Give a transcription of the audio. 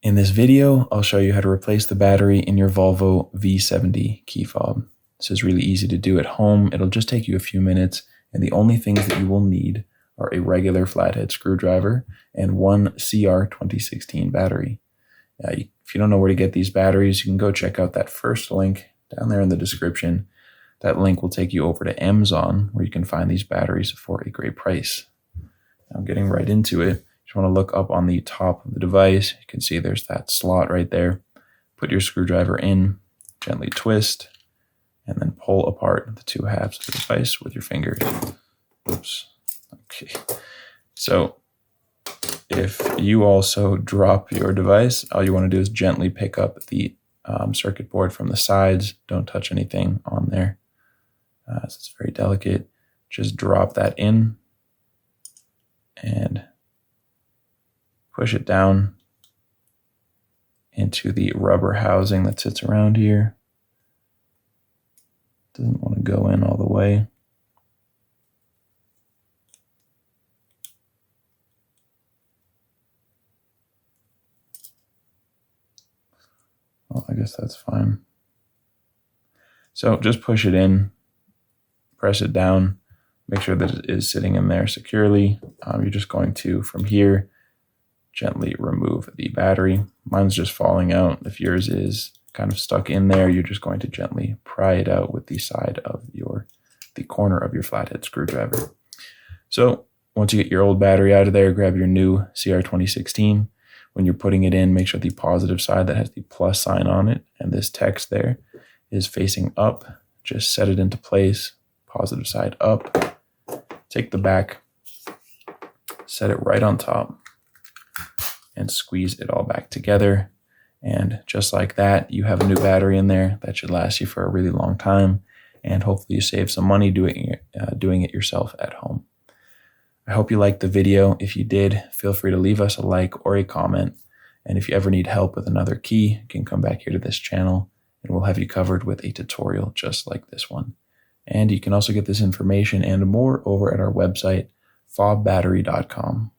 In this video, I'll show you how to replace the battery in your Volvo V70 key fob. This is really easy to do at home. It'll just take you a few minutes, and the only things that you will need are a regular flathead screwdriver and one CR 2016 battery. If you don't know where to get these batteries, you can go check out that first link down there in the description. That link will take you over to Amazon, where you can find these batteries for a great price. Now, getting right into it, you just want to look up on the top of the device. You can see there's that slot right there. Put your screwdriver in, gently twist, and then pull apart the two halves of the device with your fingers. Oops. Okay. So if you also drop your device, all you want to do is gently pick up the circuit board from the sides. Don't touch anything on there. So it's very delicate. Just drop that in and push it down into the rubber housing that sits around here. Doesn't want to go in all the way. Well, I guess that's fine. So just push it in, press it down, make sure that it is sitting in there securely. You're just going to, from here, gently remove the battery. Mine's just falling out. If yours is kind of stuck in there, you're just going to gently pry it out with the side of the corner of your flathead screwdriver. So once you get your old battery out of there, grab your new CR 2016. When you're putting it in, make sure the positive side that has the plus sign on it and this text there is facing up. Just set it into place, positive side up. Take the back, set it right on top, and squeeze it all back together. And just like that, you have a new battery in there that should last you for a really long time. And hopefully you save some money doing it yourself at home. I hope you liked the video. If you did, feel free to leave us a like or a comment. And if you ever need help with another key, you can come back here to this channel and we'll have you covered with a tutorial just like this one. And you can also get this information and more over at our website, FobBattery.com.